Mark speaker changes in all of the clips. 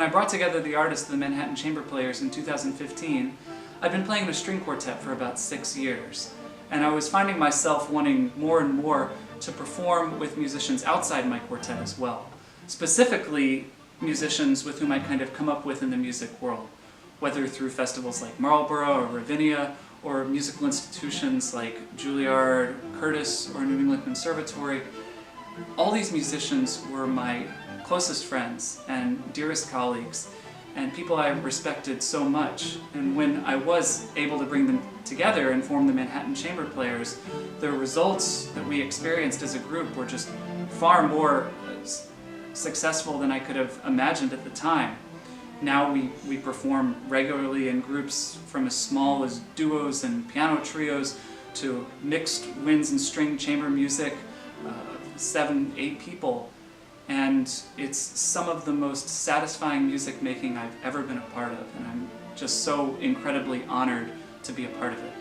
Speaker 1: when I brought together the artists of the Manhattan Chamber Players in 2015, I'd been playing in a string quartet for about 6 years, and I was finding myself wanting more and more to perform with musicians outside my quartet as well. Specifically, musicians with whom I kind of come up with in the music world, whether through festivals like Marlboro or Ravinia, or musical institutions like Juilliard, Curtis, or New England Conservatory. All these musicians were my closest friends and dearest colleagues, and people I respected so much. And when I was able to bring them together and form the Manhattan Chamber Players, the results that we experienced as a group were just far more successful than I could have imagined at the time. Now we perform regularly in groups from as small as duos and piano trios to mixed winds and string chamber music, 7, 8 people. And it's some of the most satisfying music making I've ever been a part of, and I'm just so incredibly honored to be a part of it.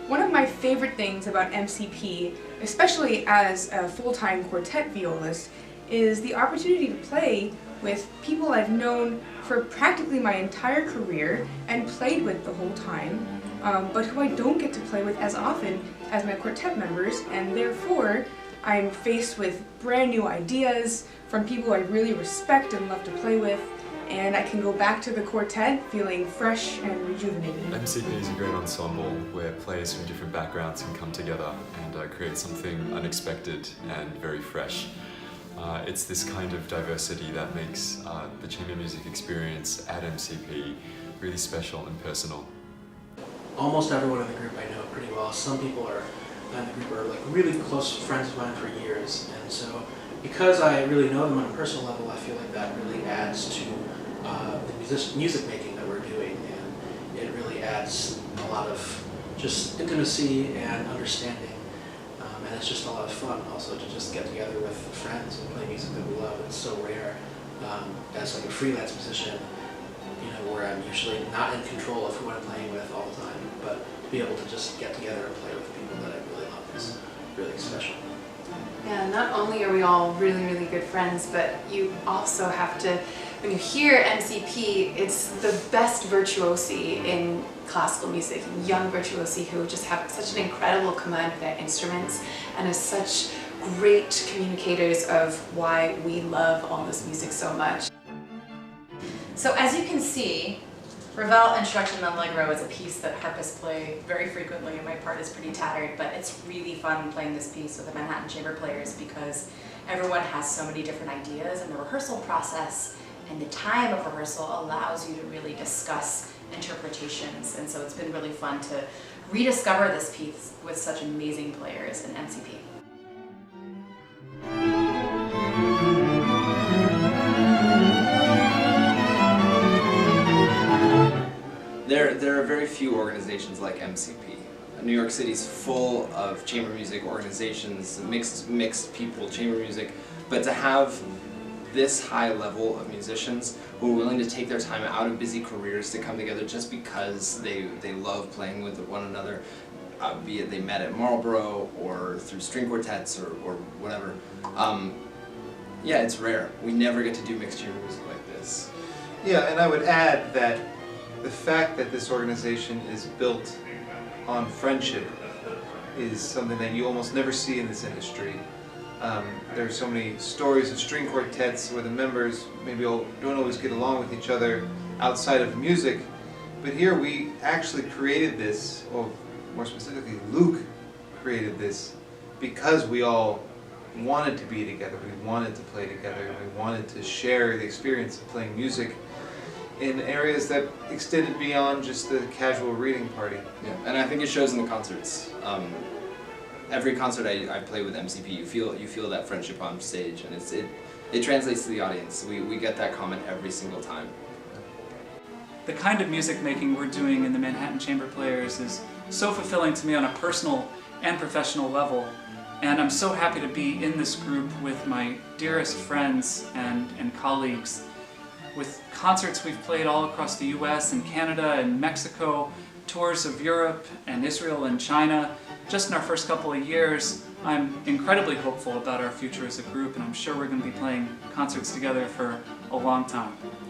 Speaker 2: One of my favorite things about MCP, especially as a full-time quartet violist, is the opportunity to play with people I've known for practically my entire career and played with the whole time, but who I don't get to play with as often as my quartet members, and therefore I'm faced with brand new ideas from people I really respect and love to play with, and I can go back to the quartet feeling fresh and rejuvenated.
Speaker 3: MCP is a great ensemble where players from different backgrounds can come together and create something unexpected and very fresh. It's this kind of diversity that makes the chamber music experience at MCP really special and personal.
Speaker 4: Almost everyone in the group I know pretty well. Some people in the group are like really close friends of mine for years, and so because I really know them on a personal level, I feel like that really adds to the music making that we're doing, and it really adds a lot of just intimacy and understanding. And it's just a lot of fun also to just get together with friends and play music that we love. It's so rare as like a freelance musician, you know, where I'm usually not in control of who I'm playing with all the time, but to be able to just get together and play with people that I really love is really special.
Speaker 5: Yeah, not only are we all really, really good friends, but you also have to, when you hear MCP, it's the best virtuosi in classical music, young virtuosi who just have such an incredible command of their instruments and are such great communicators of why we love all this music so much.
Speaker 6: So as you can see, Ravel Introduction to Allegro is a piece that harpists play very frequently, and my part is pretty tattered, but it's really fun playing this piece with the Manhattan Chamber Players because everyone has so many different ideas, and the rehearsal process and the time of rehearsal allows you to really discuss interpretations, and so it's been really fun to rediscover this piece with such amazing players in MCP.
Speaker 7: There are very few organizations like MCP. New York City's full of chamber music organizations, mixed people, chamber music, but to have this high level of musicians who are willing to take their time out of busy careers to come together just because they love playing with one another, be it they met at Marlboro or through string quartets or whatever. Yeah, it's rare. We never get to do mixed chamber music like this.
Speaker 8: Yeah, and I would add that the fact that this organization is built on friendship is something that you almost never see in this industry. There are so many stories of string quartets where the members maybe don't always get along with each other outside of music, but here we actually created this, or more specifically Luke created this, because we all wanted to be together, we wanted to play together, and we wanted to share the experience of playing music in areas that extended beyond just the casual reading party.
Speaker 7: Yeah, and I think it shows in the concerts. Every concert I play with MCP, you feel that friendship on stage, and it translates to the audience. We get that comment every single time.
Speaker 1: The kind of music making we're doing in the Manhattan Chamber Players is so fulfilling to me on a personal and professional level, and I'm so happy to be in this group with my dearest friends and colleagues. With concerts we've played all across the US and Canada and Mexico, tours of Europe and Israel and China. Just in our first couple of years, I'm incredibly hopeful about our future as a group, and I'm sure we're going to be playing concerts together for a long time.